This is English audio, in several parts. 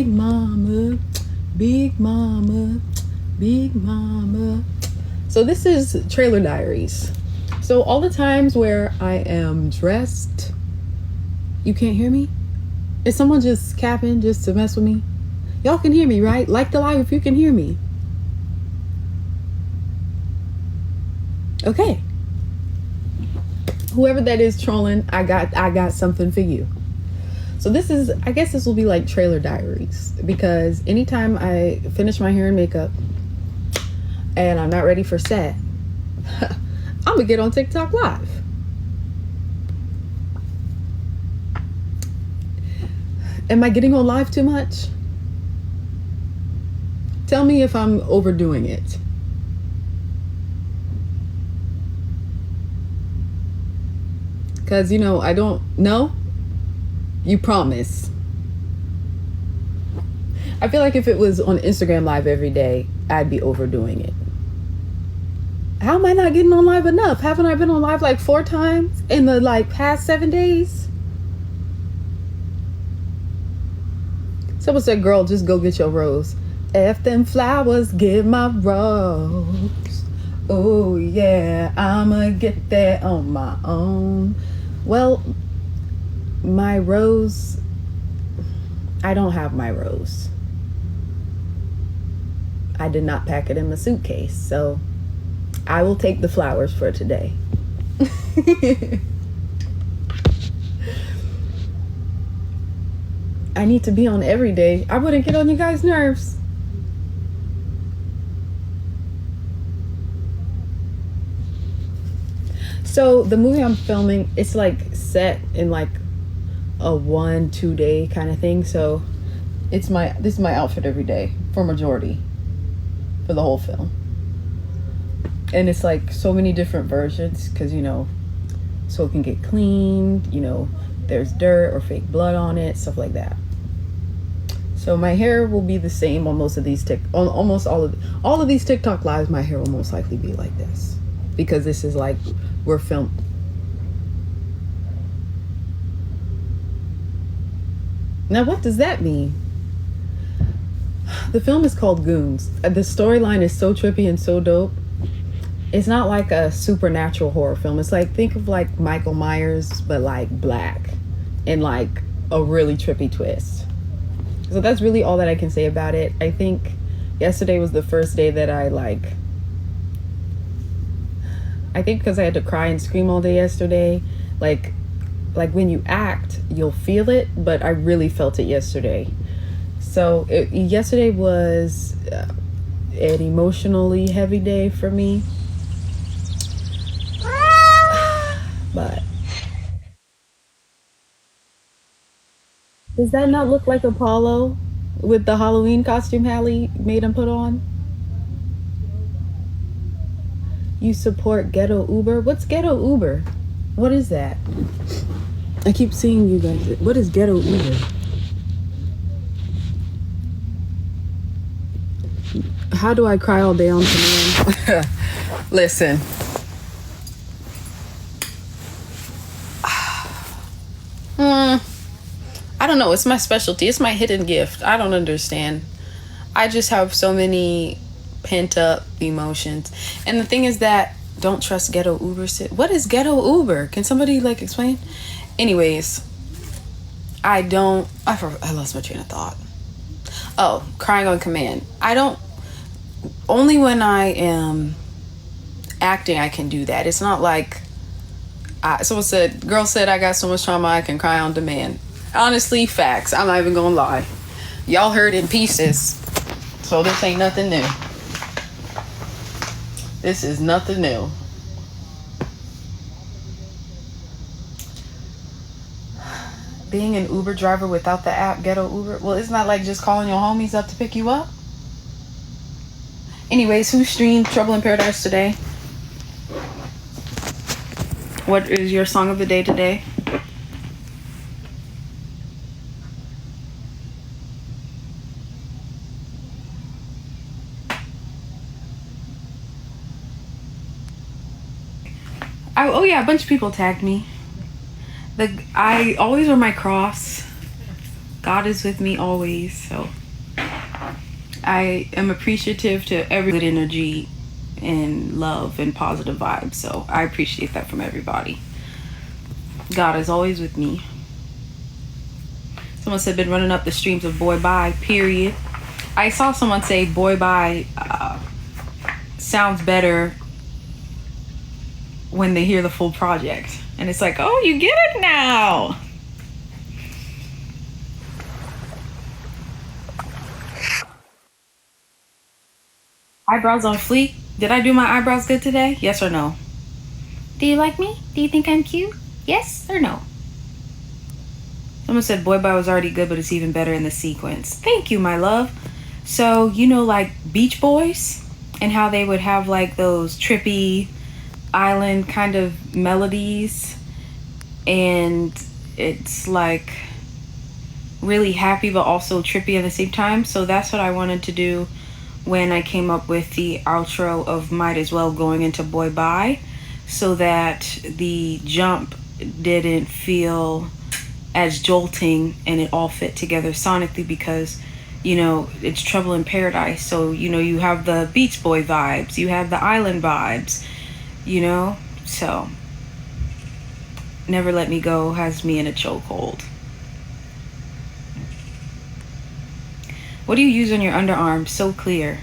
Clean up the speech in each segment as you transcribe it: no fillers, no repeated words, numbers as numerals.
Big mama, big mama, big mama. So this is Trailer Diaries. So all the times where I am dressed, you can't hear me? Is someone just capping just to mess with me? Y'all can hear me, right? Like the live if you can hear me. Okay. Whoever that is trolling, I got something for you. So this is, I guess this will be like Trailer Diaries, because anytime I finish my hair and makeup and I'm not ready for set, I'm gonna get on TikTok live. Am I getting on live too much? Tell me if I'm overdoing it. Because, you know, I don't know. You promise. I feel like if it was on Instagram live every day, I'd be overdoing it. How am I not getting on live enough? Haven't I been on live like 4 times in the like past 7 days? Someone said, girl, just go get your rose. F them flowers, get my rose. Oh yeah, I'ma get there on my own. Well, my rose, I don't have my rose. I did not pack it in my suitcase, so I will take the flowers for today. I need to be on every day. I wouldn't get on you guys' nerves. So the movie I'm filming, it's like set in like a 1-2 day kind of thing. So this is my outfit every day for majority, for the whole film. And it's like so many different versions, because, you know, so it can get cleaned, you know, there's dirt or fake blood on it, stuff like that. So my hair will be the same on most of these almost all of these TikTok lives. My hair will most likely be like this, because this is like we're filmed. Now what does that mean? The film is called Goons. The storyline is so trippy and so dope. It's not like a supernatural horror film. It's like, think of like Michael Myers, but like black, and like a really trippy twist. So that's really all that I can say about it. I think yesterday was the first day that I think because I had to cry and scream all day yesterday, like when you act, you'll feel it, but I really felt it yesterday. So yesterday was an emotionally heavy day for me. But does that not look like Apollo with the Halloween costume Hallie made him put on? You support ghetto Uber? What's ghetto Uber? What is that? I keep seeing you guys. What is ghetto Uber? How do I cry all day on command? Listen. I don't know. It's my specialty. It's my hidden gift. I don't understand. I just have so many pent up emotions. And the thing is that don't trust ghetto Uber. What is ghetto Uber? Can somebody like explain? Anyways, I lost my train of thought. Oh, crying on command. Only when I am acting I can do that. It's not like girl said I got so much trauma I can cry on demand. Honestly, facts. I'm not even gonna lie. Y'all heard in pieces. So this ain't nothing new. This is nothing new. Being an Uber driver without the app Ghetto Uber. Well, it's not like just calling your homies up to pick you up. Anyways, who streamed Trouble in Paradise today? What is your song of the day today? Oh yeah, a bunch of people tagged me. I always wear my cross. God is with me always. So I am appreciative to every good energy and love and positive vibes. So I appreciate that from everybody. God is always with me. Someone said, been running up the streams of Boy Bye, period. I saw someone say Boy Bye sounds better when they hear the full project. And it's like, oh, you get it now. Eyebrows on fleek. Did I do my eyebrows good today? Yes or no? Do you like me? Do you think I'm cute? Yes or no? Someone said Boy Bye was already good, but it's even better in the sequence. Thank you, my love. So, you know, like Beach Boys and how they would have like those trippy island kind of melodies, and it's like really happy but also trippy at the same time. So that's what I wanted to do when I came up with the outro of Might As Well going into Boy Bye, so that the jump didn't feel as jolting and it all fit together sonically, because you know it's Trouble in Paradise, so you know you have the Beach Boy vibes, you have the island vibes, you know. So Never Let Me Go has me in a chokehold. What do you use on your underarms? So clear.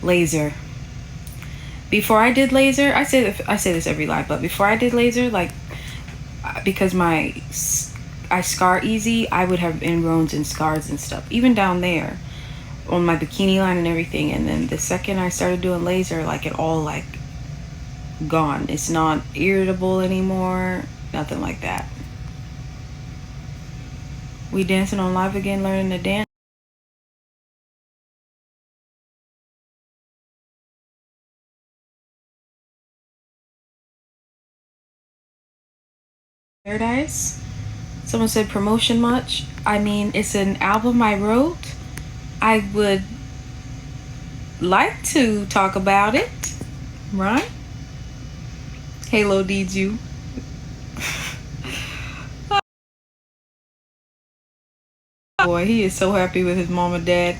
Laser. Before I did laser, I say this every live, but before I did laser, like, because I scar easy, I would have ingrowns and scars and stuff, even down there on my bikini line and everything. And then the second I started doing laser, like, it all like gone. It's not irritable anymore, nothing like that. We dancing on live again, learning to dance. Paradise. Someone said promotion much. I mean, it's an album I wrote. I would like to talk about it, right? Halo needs you. Boy, he is so happy with his mom and dad.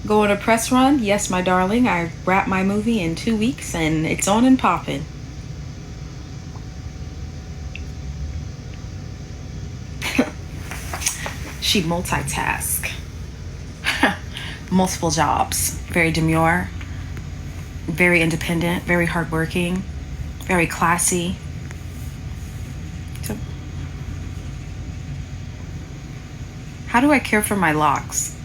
Go on a press run? Yes, my darling. I wrapped my movie in 2 weeks and it's on and popping. She multitask. Multiple jobs. Very demure. Very independent. Very hardworking. Very classy. So, how do I care for my locks?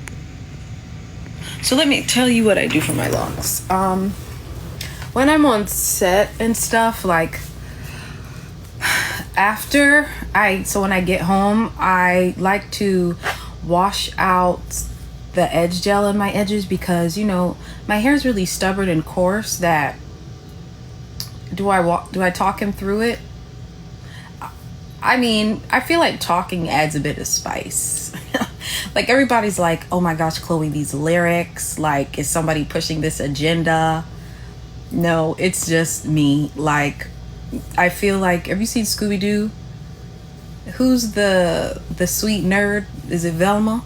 So let me tell you what I do for my locks. When I'm on set and stuff, like when I get home, I like to wash out the edge gel in my edges, because you know my hair is really stubborn and coarse. That do I talk him through it? I mean, I feel like talking adds a bit of spice. Like, everybody's like, oh my gosh, Chloe, these lyrics, like, is somebody pushing this agenda? No, it's just me. Like, I feel like, have you seen Scooby-Doo? Who's the sweet nerd? Is it Velma?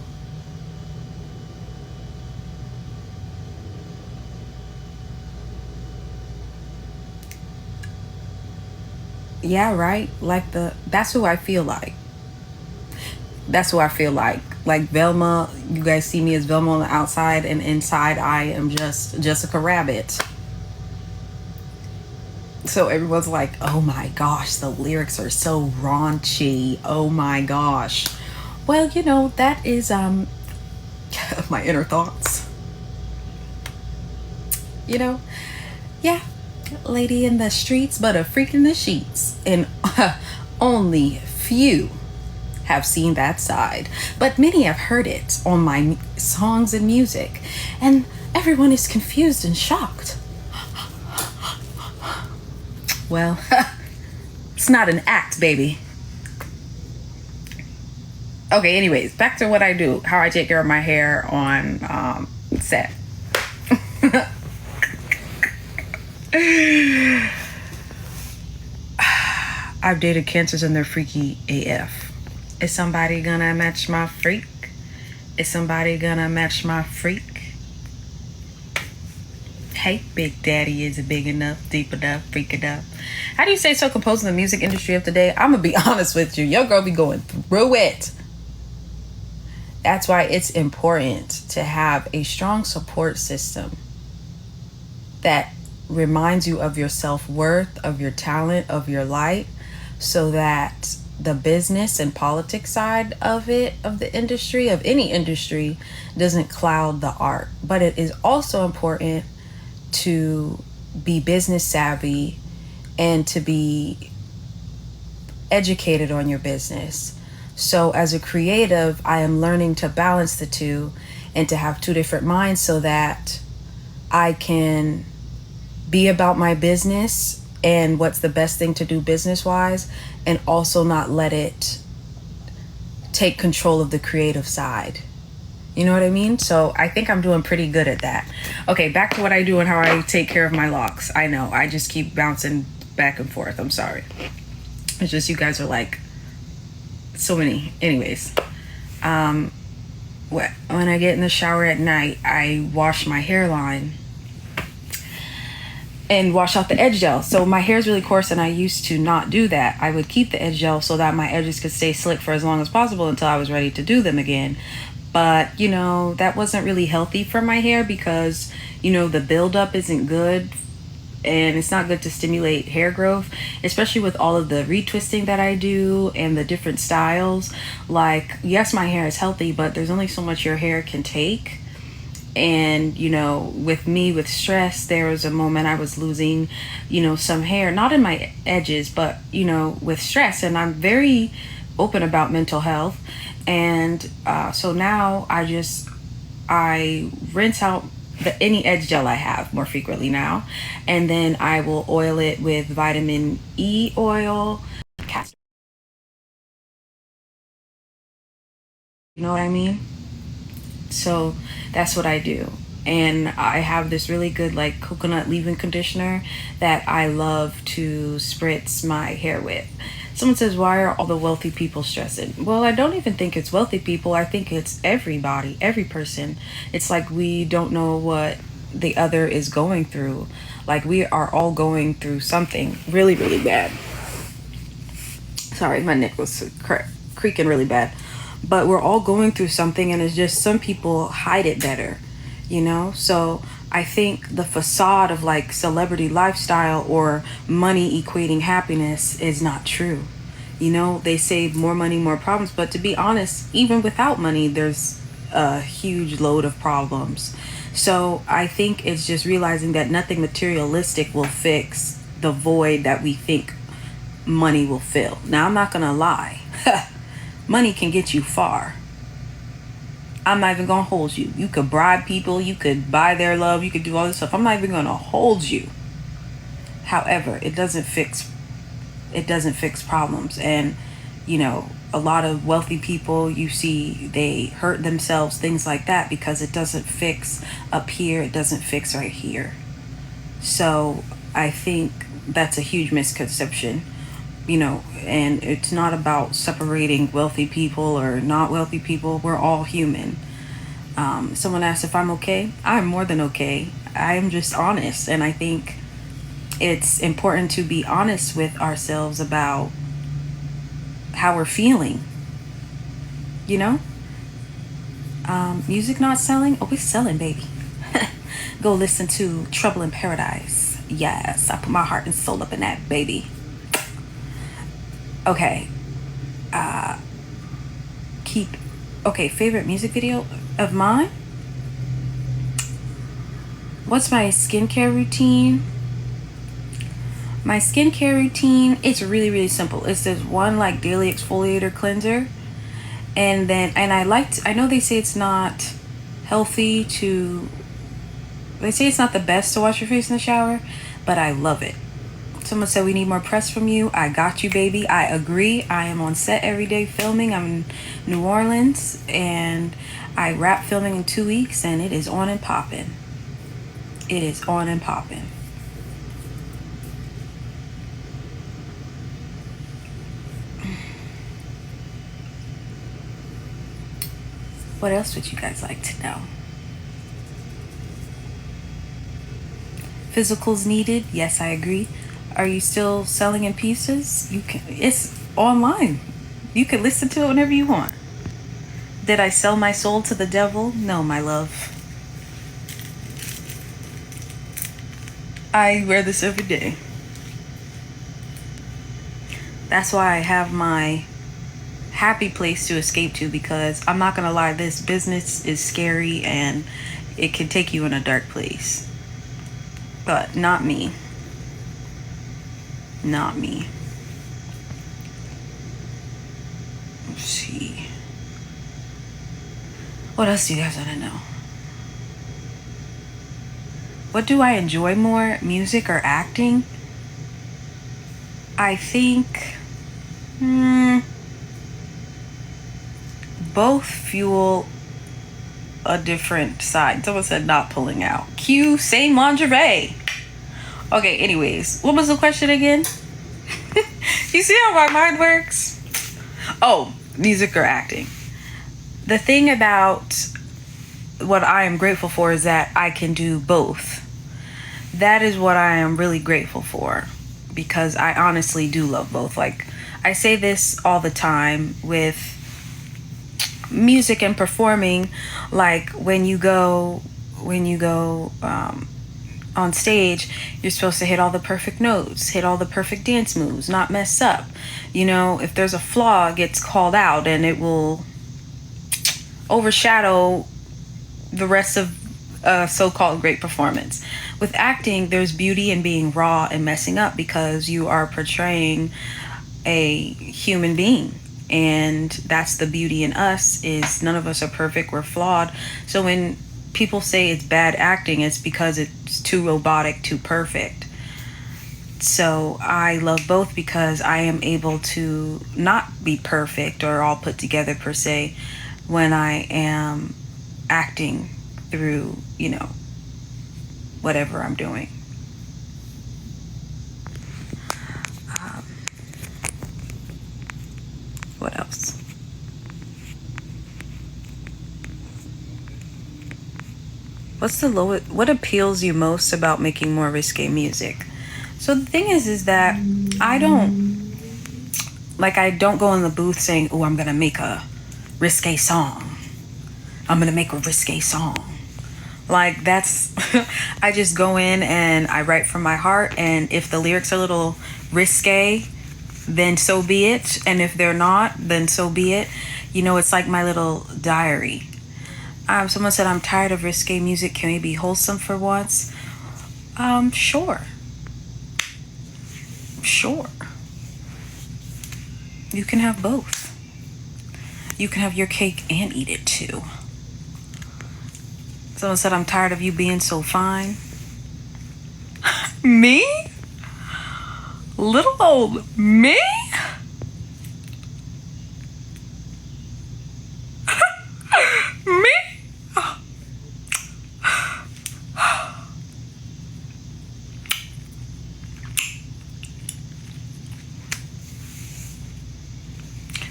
Yeah, right. Like, that's who I feel like. That's who I feel like. Like Velma, you guys see me as Velma on the outside, and inside I am just Jessica Rabbit. So everyone's like, oh my gosh, the lyrics are so raunchy. Oh my gosh. Well, you know, that is my inner thoughts. You know? Yeah. Lady in the streets, but a freak in the sheets. And only few have seen that side, but many have heard it on my songs and music, and everyone is confused and shocked. Well, it's not an act, baby. Okay, anyways, back to what I do, how I take care of my hair on set. I've dated cancers and they're freaky AF. Is somebody gonna match my freak? Is somebody gonna match my freak? Hey, Big Daddy, is it big enough, deep enough, freak enough? How do you say so composing the music industry of today? I'm gonna be honest with you. Your girl be going through it. That's why it's important to have a strong support system that reminds you of your self-worth, of your talent, of your light, so that the business and politics side of it, of the industry, of any industry, doesn't cloud the art. But it is also important to be business savvy and to be educated on your business. So as a creative, I am learning to balance the two and to have two different minds so that I can be about my business and what's the best thing to do business wise, and also not let it take control of the creative side. You know what I mean? So I think I'm doing pretty good at that. Okay, back to what I do and how I take care of my locks. I know, I just keep bouncing back and forth. I'm sorry. It's just you guys are like so many. Anyways, when I get in the shower at night, I wash my hairline and wash out the edge gel. So my hair is really coarse and I used to not do that. I would keep the edge gel so that my edges could stay slick for as long as possible until I was ready to do them again. But, you know, that wasn't really healthy for my hair because, you know, the buildup isn't good and it's not good to stimulate hair growth, especially with all of the retwisting that I do and the different styles. Like, yes, my hair is healthy, but there's only so much your hair can take. And, you know, with me, with stress, there was a moment I was losing, you know, some hair, not in my edges, but, you know, with stress. And I'm very open about mental health. And so now I rinse out any edge gel I have more frequently now. And then I will oil it with vitamin E oil, castor. You know what I mean? So that's what I do. And I have this really good like coconut leave-in conditioner that I love to spritz my hair with. Someone says, why are all the wealthy people stressing? Well, I don't even think it's wealthy people. I think it's everybody, every person. It's like we don't know what the other is going through. Like we are all going through something really, really bad. Sorry, my neck was creaking really bad. But we're all going through something, and it's just some people hide it better, you know? So I think the facade of like celebrity lifestyle or money equating happiness is not true. You know, they say more money, more problems. But to be honest, even without money, there's a huge load of problems. So I think it's just realizing that nothing materialistic will fix the void that we think money will fill. Now, I'm not going to lie. Money can get you far. I'm not even gonna hold you. You could bribe people, you could buy their love, you could do all this stuff. I'm not even gonna hold you. However, it doesn't fix problems. And you know, a lot of wealthy people you see, they hurt themselves, things like that, because it doesn't fix up here, it doesn't fix right here. So I think that's a huge misconception. You know, and it's not about separating wealthy people or not wealthy people. We're all human. Someone asked if I'm okay. I'm more than okay. I'm just honest. And I think it's important to be honest with ourselves about how we're feeling. You know? Music not selling? Oh, it's selling, baby. Go listen to Trouble in Paradise. Yes, I put my heart and soul up in that, baby. Okay. Favorite music video of mine? What's my skincare routine? My skincare routine, it's really, really simple. It's this one like daily exfoliator cleanser. And then, I know they say it's not healthy they say it's not the best to wash your face in the shower, but I love it. Someone said we need more press from you. I got you, baby. I agree. I am on set every day filming. I'm in New Orleans and I wrap filming in 2 weeks and it is on and popping. It is on and popping. What else would you guys like to know? Physicals needed? Yes, I agree. Are you still selling in pieces? You can. It's online. You can listen to it whenever you want. Did I sell my soul to the devil? No, my love. I wear this every day. That's why I have my happy place to escape to, because I'm not gonna lie, this business is scary and it can take you in a dark place. But not me. Not me. Let's see. What else do you guys want to know? What do I enjoy more, music or acting? I think both fuel a different side. Someone said not pulling out. Q, same lingerie. Okay, anyways, what was the question again? You see how my mind works? Oh, music or acting. The thing about what I am grateful for is that I can do both. That is what I am really grateful for, because I honestly do love both. Like, I say this all the time with music and performing. Like, when you go on stage, you're supposed to hit all the perfect notes, hit all the perfect dance moves, not mess up. You know, if there's a flaw, it gets called out and it will overshadow the rest of a so-called great performance. With acting, there's beauty in being raw and messing up, because you are portraying a human being, and that's the beauty in us, is none of us are perfect, we're flawed. So when people say it's bad acting, it's because it's too robotic, too perfect. So I love both, because I am able to not be perfect or all put together per se when I am acting through, you know, whatever I'm doing. What else? What appeals you most about making more risque music? So the thing is that I don't go in the booth saying, oh, I'm gonna make a risque song. I'm gonna make a risque song. Like, that's I just go in and I write from my heart, and if the lyrics are a little risque, then so be it, and if they're not, then so be it. You know, it's like my little diary. Someone said, I'm tired of risque music, can we be wholesome for once? Sure. You can have both. You can have your cake and eat it too. Someone said, I'm tired of you being so fine. Me? Little old me? Me?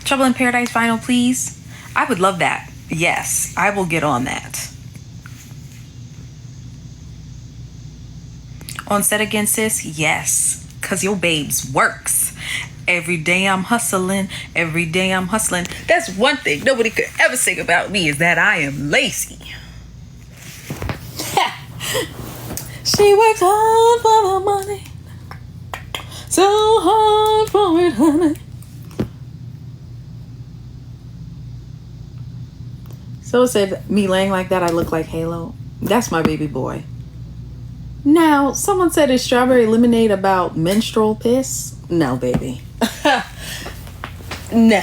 Trouble in Paradise vinyl, please. I would love that. Yes, I will get on that. On set again, sis? Yes, because your babes works. Every day I'm hustling. That's one thing nobody could ever say about me, is that I am lazy. She works hard for the money. So hard for it, honey. So said, me laying like that, I look like Halo. That's my baby boy. Now, someone said, is strawberry lemonade about menstrual piss? No, baby. No.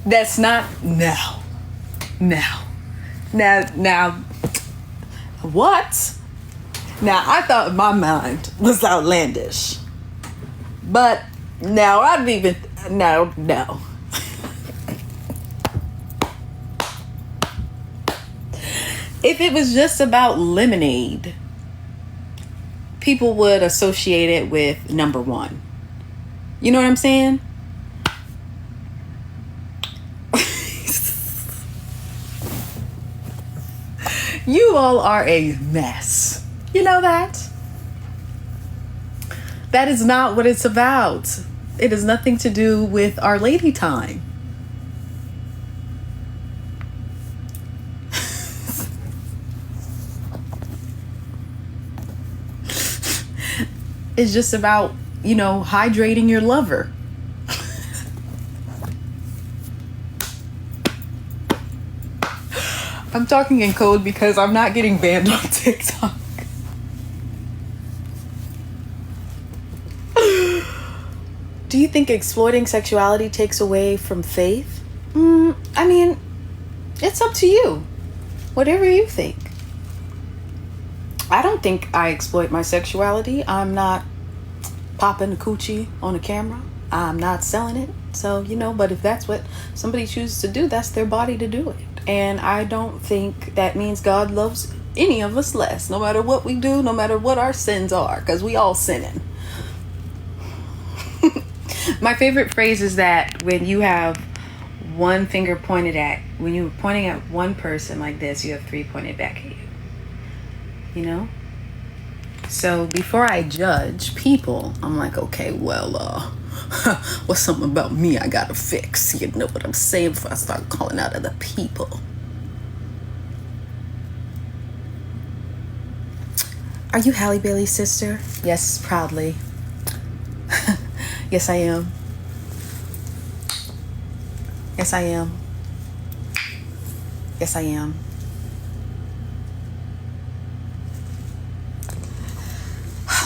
That's not. No. Now, what? Now, I thought my mind was outlandish. But now I'd even. No. If it was just about lemonade, people would associate it with number one. You know what I'm saying? You all are a mess. You know that? That is not what it's about. It has nothing to do with Our Lady time. It's just about, hydrating your lover. I'm talking in code because I'm not getting banned on TikTok. Do you think exploiting sexuality takes away from faith? I mean, it's up to you. Whatever you think. I don't think I exploit my sexuality. I'm not popping a coochie on a camera. I'm not selling it. So, but if that's what somebody chooses to do, that's their body to do it. And I don't think that means God loves any of us less, no matter what we do, no matter what our sins are, because we all sinning. My favorite phrase is that when you have one finger pointed at, when you're pointing at one person like this, you have three pointed back at you. So before I judge people, I'm like, okay, well, what's something about me I gotta fix? You know what I'm saying? Before I start calling out other people. Are you Halle Bailey's sister? Yes, proudly. Yes, I am. Yes, I am. Yes, I am.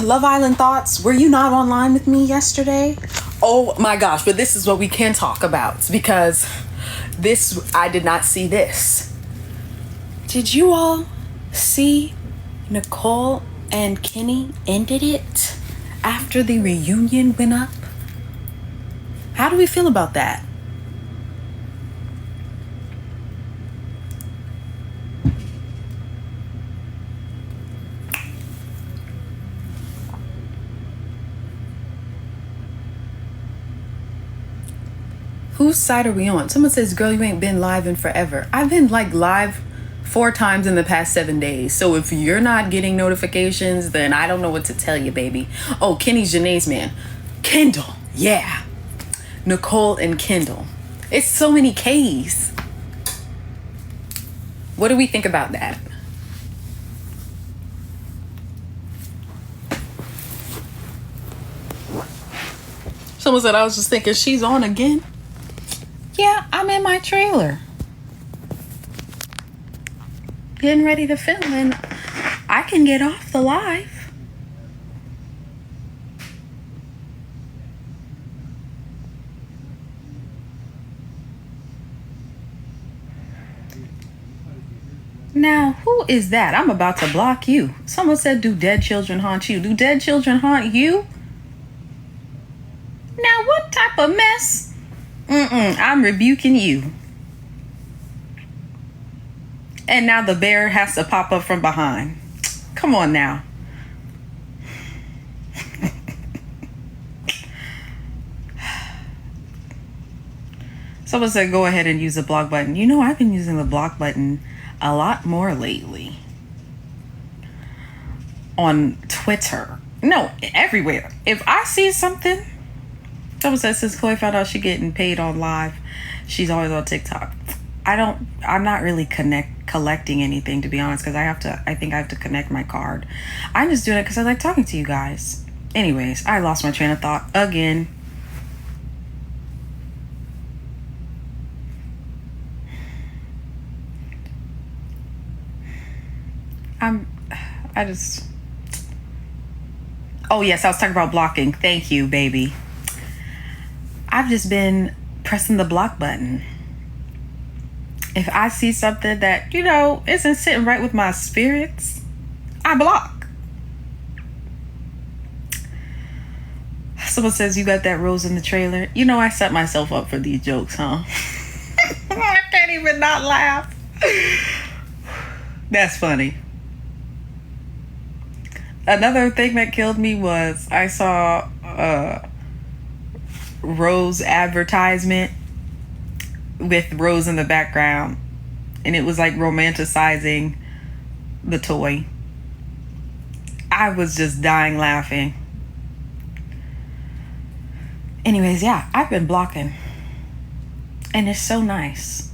Love Island thoughts. Were you not online with me yesterday? Oh my gosh, but this is what we can talk about because I did not see this. Did you all see Nicole and Kenny ended it after the reunion went up? How do we feel about that? Whose side are we on? Someone says, girl, you ain't been live in forever. I've been live 4 times in the past 7 days. So if you're not getting notifications, then I don't know what to tell you, baby. Oh, Kenny's Janae's man. Kendall. Yeah. Nicole and Kendall. It's so many K's. What do we think about that? Someone said, I was just thinking, she's on again. Yeah, I'm in my trailer. Getting ready to film and I can get off the live. Now, who is that? I'm about to block you. Someone said, do dead children haunt you? Do dead children haunt you? Now, what type of mess? I'm rebuking you. And now the bear has to pop up from behind. Come on now. Someone said go ahead and use the block button. I've been using the block button a lot more lately. On Twitter. No, everywhere. If I see something, someone says since Chloe found out she's getting paid on live, she's always on TikTok. I'm not really collecting anything, to be honest, because I think I have to connect my card. I'm just doing it because I like talking to you guys. Anyways, I lost my train of thought again. Oh yes, I was talking about blocking. Thank you, baby. I've just been pressing the block button. If I see something that, isn't sitting right with my spirits, I block. Someone says you got that rose in the trailer. I set myself up for these jokes, huh? I can't even not laugh. That's funny. Another thing that killed me was I saw Rose advertisement with Rose in the background, and it was like romanticizing the toy. I was just dying laughing. Anyways, yeah, I've been blocking. And it's so nice.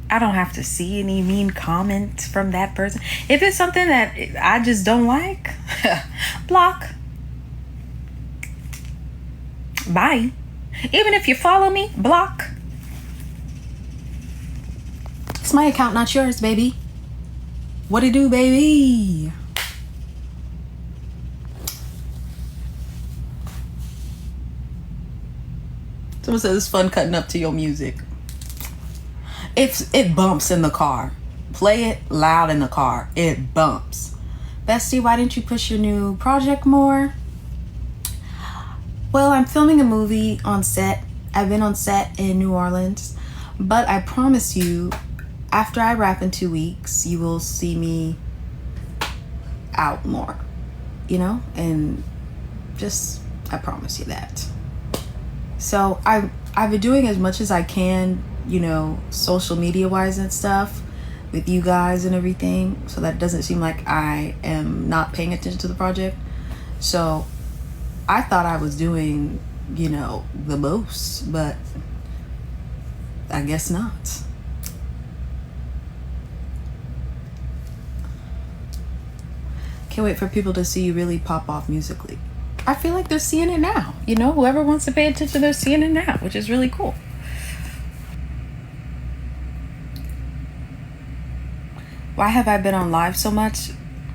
I don't have to see any mean comments from that person. If it's something that I just don't like, block. Bye. Even if you follow me, block. It's my account, not yours, baby. What it do, baby? Someone says it's fun cutting up to your music. It bumps in the car. Play it loud in the car. It bumps. Bestie, why didn't you push your new project more? Well, I'm filming a movie on set. I've been on set in New Orleans. But I promise you, after I wrap in 2 weeks, you will see me out more. You know? And just, I promise you that. So I've been doing as much as I can, you know, social media wise and stuff with you guys and everything, so that it doesn't seem like I am not paying attention to the project. So I thought I was doing, you know, the most, but I guess not. Can't wait for people to see you really pop off musically. I feel like they're seeing it now. You know, whoever wants to pay attention, they're seeing it now, which is really cool. Why have I been on live so much?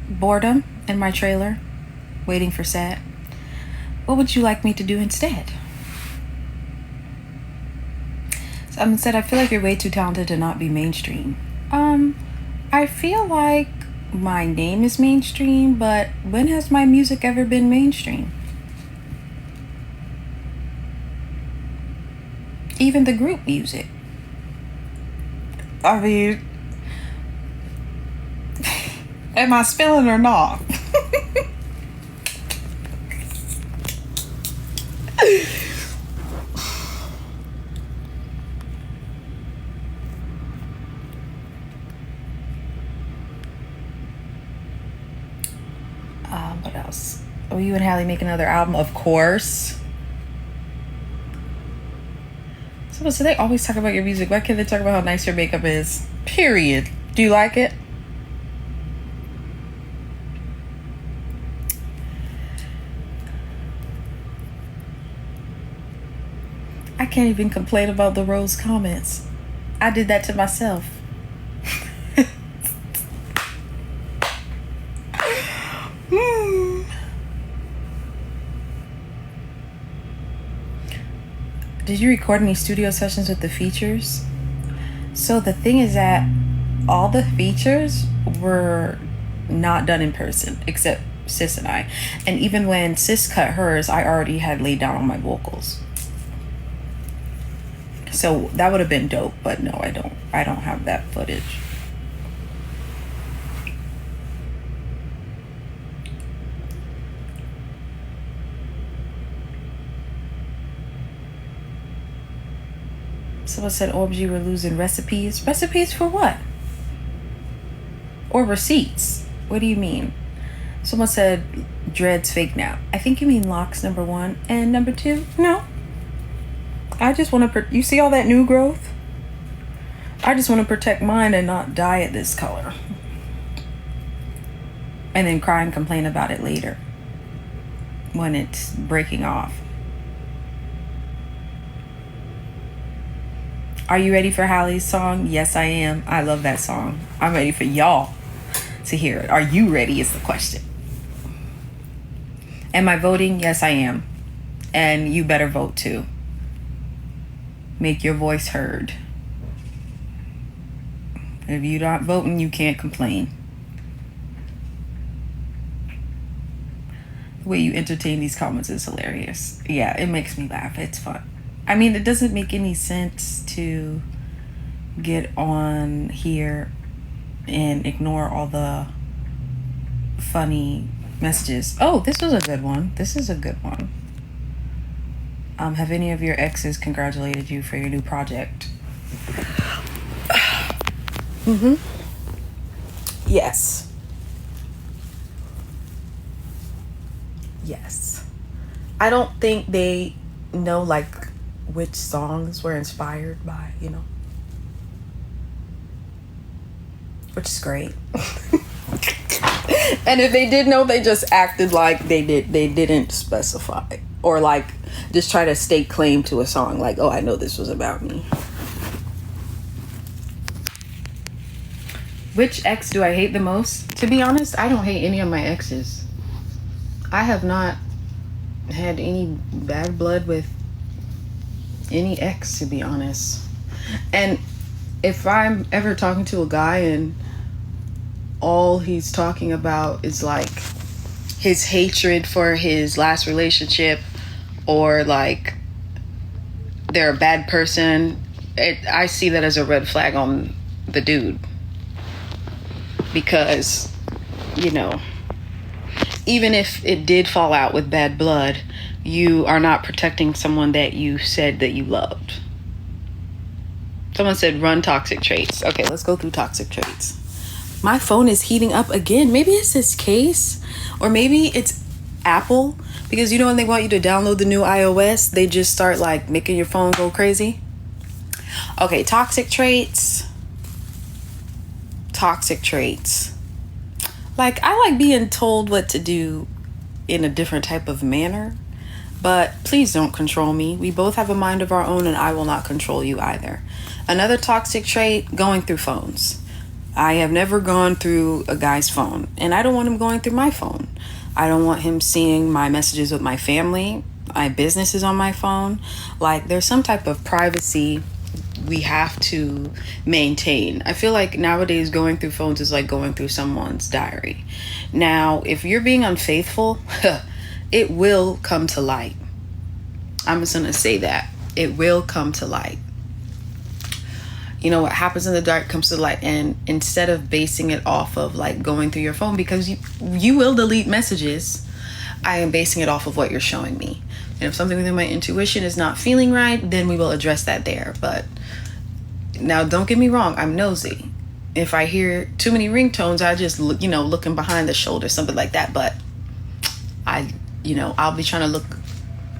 Boredom in my trailer, waiting for set. What would you like me to do instead? Someone said, I feel like you're way too talented to not be mainstream. I feel like my name is mainstream, but when has my music ever been mainstream? Even the group music. I mean, am I spilling or not? What else? Oh, you and Hallie make another album? Of course. So they always talk about your music. Why can't they talk about how nice your makeup is? Period. Do you like it? I can't even complain about the rose comments. I did that to myself. Did you record any studio sessions with the features? So the thing is that all the features were not done in person, except Sis and I. And even when Sis cut hers, I already had laid down on my vocals. So that would have been dope, but no, I don't have that footage. Someone said, OMG, we're losing recipes. Recipes for what? Or receipts? What do you mean? Someone said, dreads fake now. I think you mean locks, number 1. And number 2, no. I just want to, you see all that new growth? I just want to protect mine and not dye it this color. And then cry and complain about it later when it's breaking off. Are you ready for Hallie's song? Yes, I am. I love that song. I'm ready for y'all to hear it. Are you ready is the question. Am I voting? Yes, I am. And you better vote too. Make your voice heard. If you're not voting, you can't complain. The way you entertain these comments is hilarious. Yeah, it makes me laugh. It's fun. I mean, it doesn't make any sense to get on here and ignore all the funny messages. Oh, this was a good one. This is a good one. Have any of your exes congratulated you for your new project? Mm-hmm. Yes. Yes. I don't think they know like which songs were inspired by, which is great. And if they did know, they just acted like they didn't specify, or like just try to stake claim to a song, like, oh, I know this was about me. Which ex do I hate the most? To be honest, I don't hate any of my exes. I have not had any bad blood with any ex, to be honest. And if I'm ever talking to a guy and all he's talking about is like his hatred for his last relationship, or like they're a bad person, I see that as a red flag on the dude. Because, even if it did fall out with bad blood, you are not protecting someone that you said that you loved. Someone said run toxic traits. Okay, let's go through toxic traits. My phone is heating up again. Maybe it's this case, or maybe it's Apple, because when they want you to download the new iOS, they just start like making your phone go crazy. Okay, toxic traits. Like, I like being told what to do in a different type of manner, but please don't control me. We both have a mind of our own, and I will not control you either. Another toxic trait, going through phones. I have never gone through a guy's phone, and I don't want him going through my phone. I don't want him seeing my messages with my family. My business is on my phone. Like, there's some type of privacy we have to maintain. I feel like nowadays going through phones is like going through someone's diary. Now, if you're being unfaithful, it will come to light. I'm just gonna say that. It will come to light. What happens in the dark comes to light. And instead of basing it off of like going through your phone, because you will delete messages, I am basing it off of what you're showing me. And if something within my intuition is not feeling right, then we will address that there. But now, don't get me wrong, I'm nosy. If I hear too many ringtones, I just look, looking behind the shoulder, something like that. But I'll be trying to look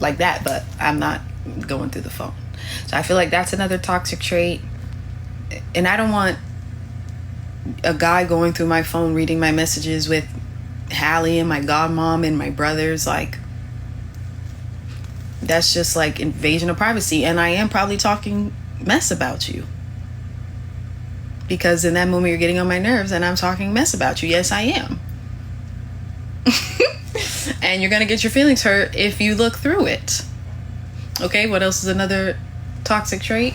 like that, but I'm not going through the phone. So I feel like that's another toxic trait. And I don't want a guy going through my phone, reading my messages with Hallie and my godmom and my brothers. Like, that's just like invasion of privacy. And I am probably talking mess about you, because in that moment you're getting on my nerves and I'm talking mess about you. Yes, I am. And you're gonna get your feelings hurt if you look through it. Okay, what else is another toxic trait?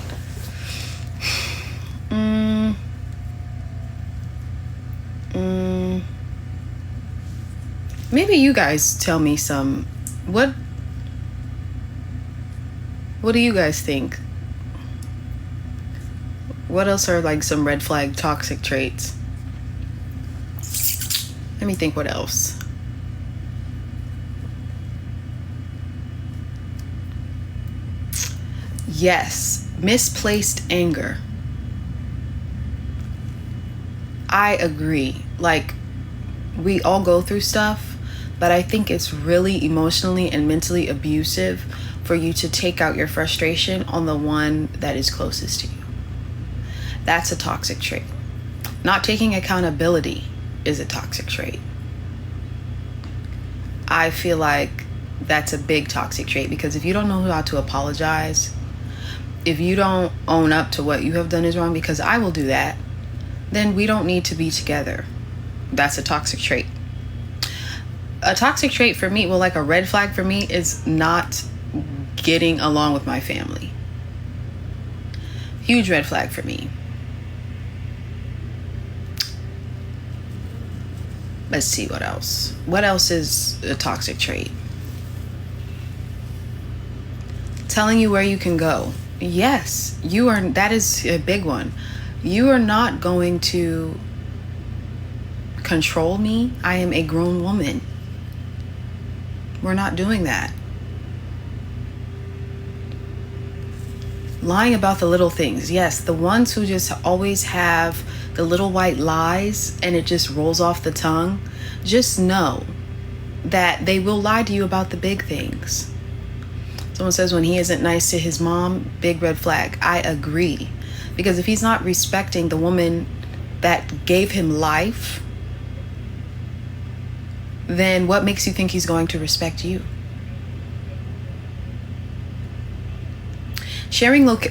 Maybe you guys tell me some. What do you guys think? What else are like some red flag toxic traits? Let me think what else. Yes, misplaced anger. I agree. Like, we all go through stuff, but I think it's really emotionally and mentally abusive for you to take out your frustration on the one that is closest to you. That's a toxic trait. Not taking accountability is a toxic trait. I feel like that's a big toxic trait, because if you don't know how to apologize, if you don't own up to what you have done is wrong, because I will do that, then we don't need to be together. That's a toxic trait. A toxic trait for me, well, like a red flag for me, is not getting along with my family. Huge red flag for me. Let's see what else. What else is a toxic trait? Telling you where you can go. Yes, that is a big one. You are not going to control me. I am a grown woman. We're not doing that. Lying about the little things. Yes, the ones who just always have the little white lies and it just rolls off the tongue. Just know that they will lie to you about the big things. Someone says when he isn't nice to his mom, big red flag. I agree. Because if he's not respecting the woman that gave him life, then what makes you think he's going to respect you?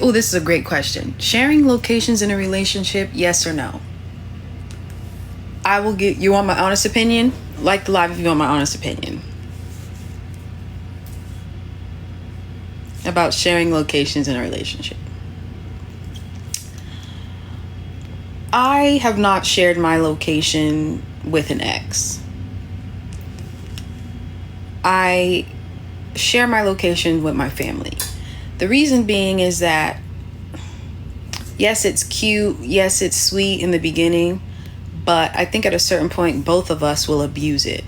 Oh, this is a great question. Sharing locations in a relationship, yes or no? I will get, you want my honest opinion? Like the live if you want my honest opinion about sharing locations in a relationship. I have not shared my location with an ex. I share my location with my family. The reason being is that, yes, it's cute. Yes, it's sweet in the beginning. But I think at a certain point, both of us will abuse it.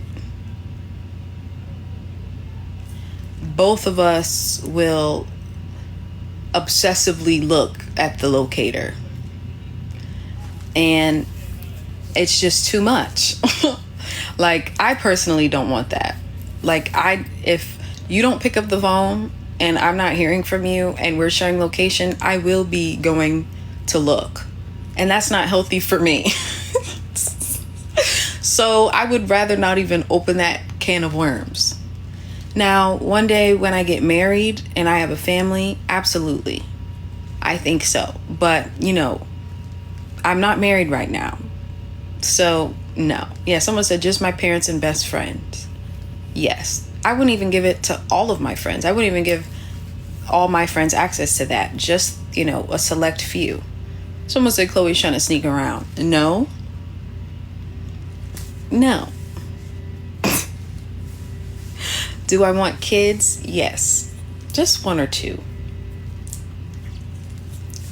Both of us will obsessively look at the locator. And it's just too much. Like, I personally don't want that. Like, if you don't pick up the phone and I'm not hearing from you and we're sharing location, I will be going to look. And that's not healthy for me. So I would rather not even open that can of worms. Now, one day when I get married and I have a family, absolutely. I think so. But, I'm not married right now. So, no. Yeah, someone said just my parents and best friends. Yes. I wouldn't even give it to all of my friends. I wouldn't even give all my friends access to that. Just, a select few. Someone said Chloe's trying to sneak around. No. No. Do I want kids? Yes. Just one or two.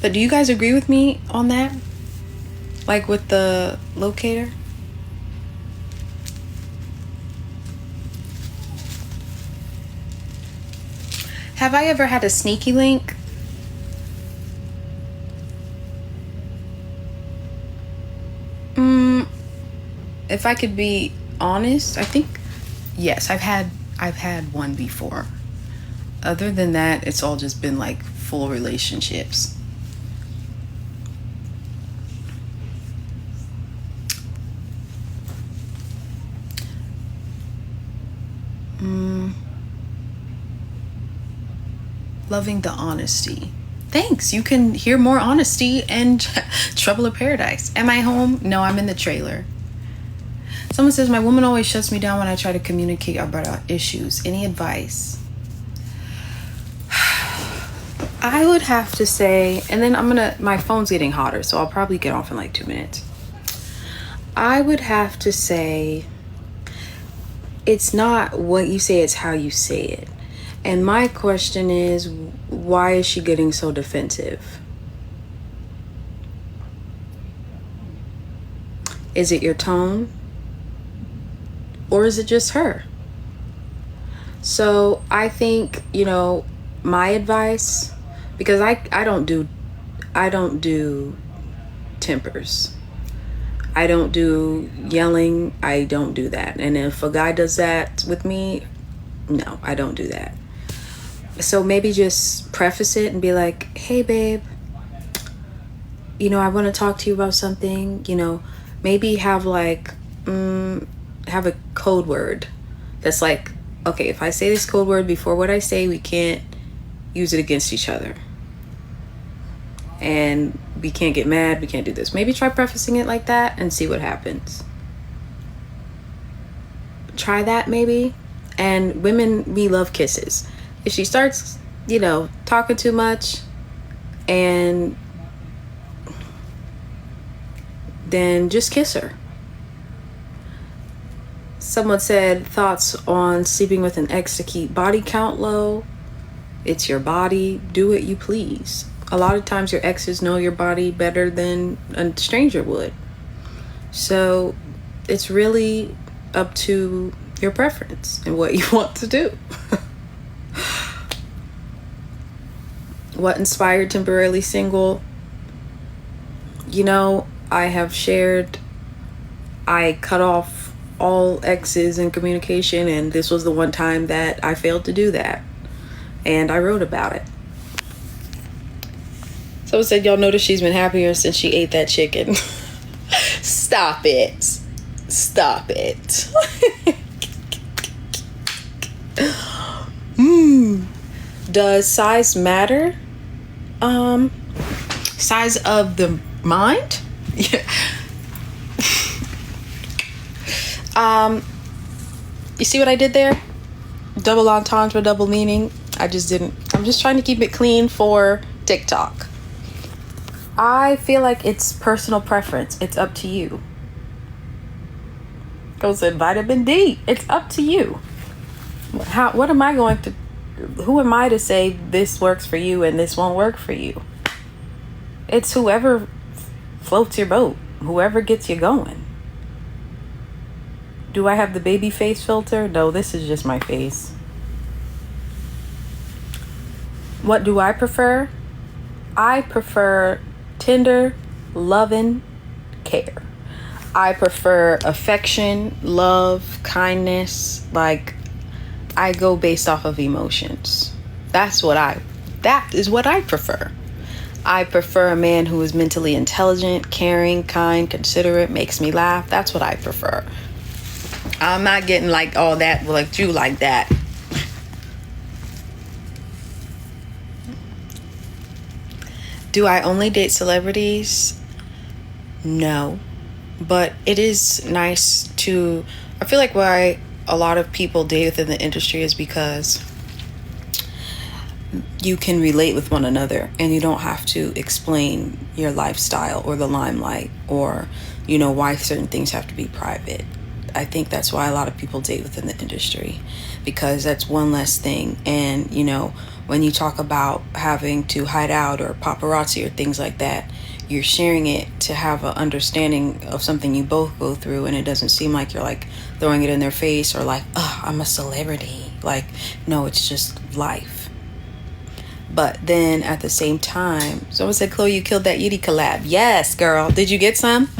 But do you guys agree with me on that? Like with the locator? Have I ever had a sneaky link? If I could be honest, I think yes, I've had one before. Other than that, it's all just been like full relationships. Loving the honesty. Thanks. You can hear more honesty and Trouble of Paradise. Am I home? No, I'm in the trailer. Someone says, my woman always shuts me down when I try to communicate about our issues. Any advice? I would have to say, and then my phone's getting hotter, so I'll probably get off in like 2 minutes. I would have to say, it's not what you say, it's how you say it. And my question is, why is she getting so defensive? Is it your tone? Or is it just her? So I think, my advice, because I don't do tempers. I don't do yelling. I don't do that. And if a guy does that with me, no, I don't do that. So maybe just preface it and be like, hey, babe, I want to talk to you about something. Maybe have have a code word that's like, okay, if I say this code word before what I say, we can't use it against each other. And we can't get mad. We can't do this. Maybe try prefacing it like that and see what happens. Try that maybe. And women, we love kisses. If she starts, talking too much, and then just kiss her. Someone said, thoughts on sleeping with an ex to keep body count low. It's your body. Do what you please. A lot of times your exes know your body better than a stranger would. So it's really up to your preference and what you want to do. What inspired Temporarily Single? I have shared, I cut off all X's in communication, and this was the one time that I failed to do that. And I wrote about it. Someone said, y'all notice she's been happier since she ate that chicken. Stop it. Stop it. Does size matter? Size of the mind? Yeah. You see what I did there? Double entendre, double meaning. I'm just trying to keep it clean for TikTok. I feel like it's personal preference. It's up to you. Goes in vitamin D. It's up to you. What am I going to, who am I to say this works for you and this won't work for you? It's whoever floats your boat, whoever gets you going. Do I have the baby face filter? No, this is just my face. What do I prefer? I prefer tender, loving care. I prefer affection, love, kindness. Like, I go based off of emotions. That is what I prefer. I prefer a man who is mentally intelligent, caring, kind, considerate, makes me laugh. That's what I prefer. I'm not getting like all that, like you like that. Do I only date celebrities? No. But it is nice to, I feel like why a lot of people date within the industry is because you can relate with one another and you don't have to explain your lifestyle or the limelight or, why certain things have to be private. I think that's why a lot of people date within the industry, because that's one less thing. And, when you talk about having to hide out or paparazzi or things like that, you're sharing it to have an understanding of something you both go through, and it doesn't seem like you're like throwing it in their face or like, oh, I'm a celebrity. Like, no, it's just life. But then at the same time, someone said, Chloe, you killed that Yeti collab. Yes, girl. Did you get some?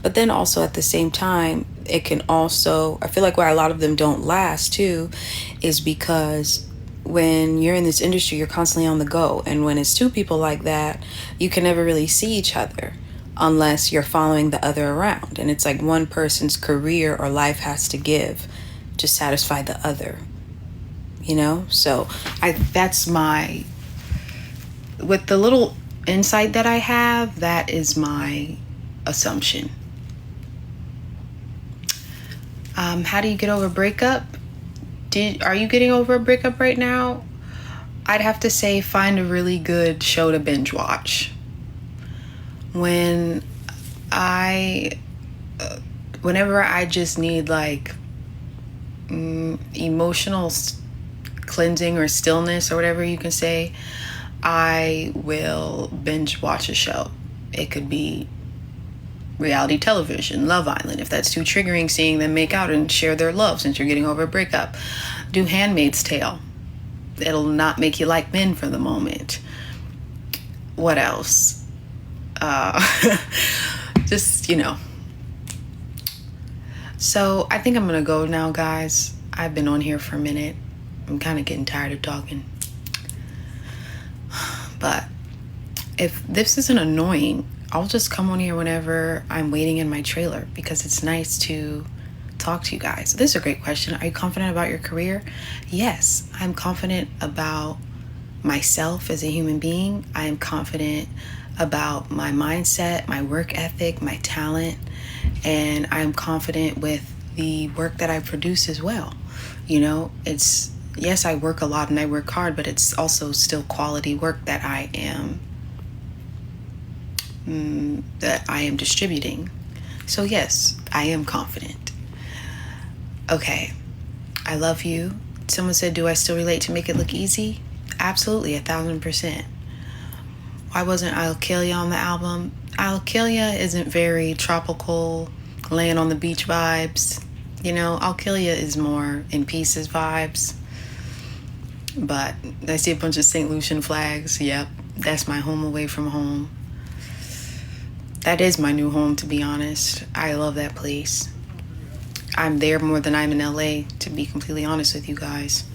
But then also at the same time, it can also, I feel like why a lot of them don't last too is because when you're in this industry, you're constantly on the go. And when it's two people like that, you can never really see each other unless you're following the other around. And it's like one person's career or life has to give to satisfy the other, So that's my, with the little insight that I have, that is my assumption. How do you get over a breakup? Are you getting over a breakup right now? I'd have to say find a really good show to binge watch. Whenever I just need like emotional cleansing or stillness or whatever you can say, I will binge watch a show. It could be reality television, Love Island, if that's too triggering, seeing them make out and share their love since you're getting over a breakup. Do Handmaid's Tale. It'll not make you like men for the moment. What else? Just, So I think I'm gonna go now, guys. I've been on here for a minute. I'm kind of getting tired of talking. But if this isn't annoying, I'll just come on here whenever I'm waiting in my trailer because it's nice to talk to you guys. This is a great question. Are you confident about your career? Yes, I'm confident about myself as a human being. I am confident about my mindset, my work ethic, my talent, and I am confident with the work that I produce as well. Yes, I work a lot and I work hard, but it's also still quality work that I am distributing. So yes, I am confident. Okay, I love you. Someone said, do I still relate to Make It Look Easy? Absolutely, 1,000%. Why wasn't I'll Kill Ya on the album? I'll Kill Ya isn't very tropical, laying on the beach vibes. I'll Kill Ya is more in pieces vibes. But I see a bunch of St. Lucian flags. Yep, that's my home away from home. That is my new home, to be honest. I love that place. I'm there more than I'm in LA, to be completely honest with you guys.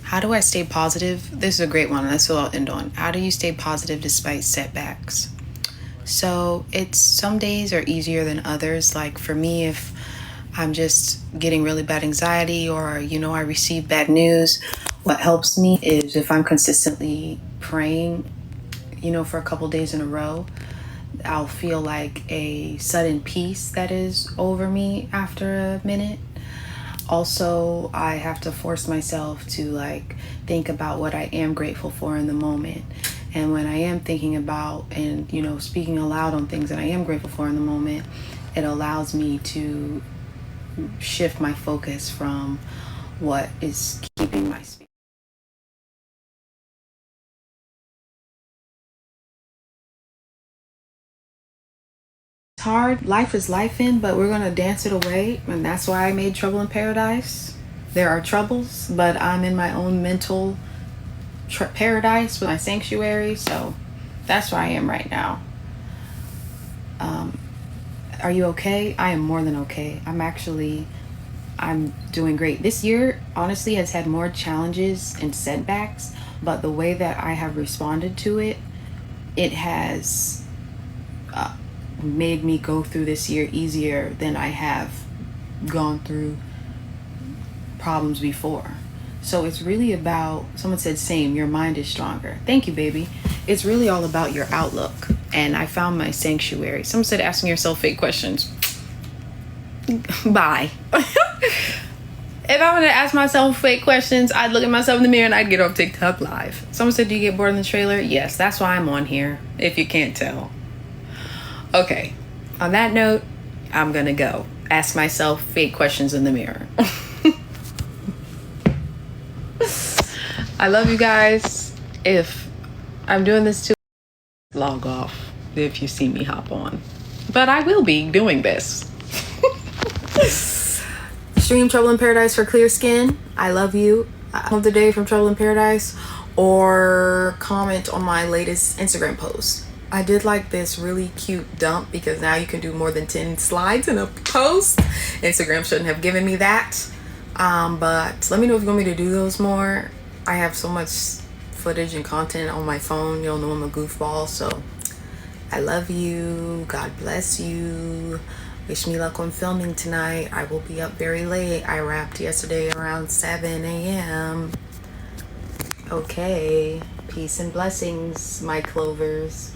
How do I stay positive? This is a great one. That's what I'll end on. How do you stay positive despite setbacks? So it's some days are easier than others. Like for me, if I'm just getting really bad anxiety or, I receive bad news, what helps me is if I'm consistently praying, for a couple days in a row, I'll feel like a sudden peace that is over me after a minute. Also, I have to force myself to think about what I am grateful for in the moment. And when I am thinking about and, speaking aloud on things that I am grateful for in the moment, it allows me to shift my focus from what is keeping my spirit. It's hard. Life is life but we're going to dance it away. And that's why I made Trouble in Paradise. There are troubles, but I'm in my own mental paradise with my sanctuary. So that's where I am right now. Are you okay? I am more than okay. I'm doing great. This year, honestly, has had more challenges and setbacks, but the way that I have responded to it, it has made me go through this year easier than I have gone through problems before. So it's really about, someone said, same, your mind is stronger. Thank you, baby. It's really all about your outlook. And I found my sanctuary. Someone said, asking yourself fake questions. Bye. If I were to ask myself fake questions, I'd look at myself in the mirror and I'd get off TikTok live. Someone said, do you get bored in the trailer? Yes, that's why I'm on here, if you can't tell. Okay, on that note, I'm gonna go ask myself fake questions in the mirror. I love you guys. If I'm doing this too, log off if you see me hop on. But I will be doing this. Stream Trouble in Paradise for clear skin. I love you. Of the day from Trouble in Paradise, or comment on my latest Instagram post. I did like this really cute dump because now you can do more than 10 slides in a post. Instagram shouldn't have given me that. But let me know if you want me to do those more. I have so much footage and content on my phone. You'll know I'm a goofball. So I love you. God bless you. Wish me luck on filming tonight. I will be up very late. I wrapped yesterday around 7 a.m. Okay. Peace and blessings, my clovers.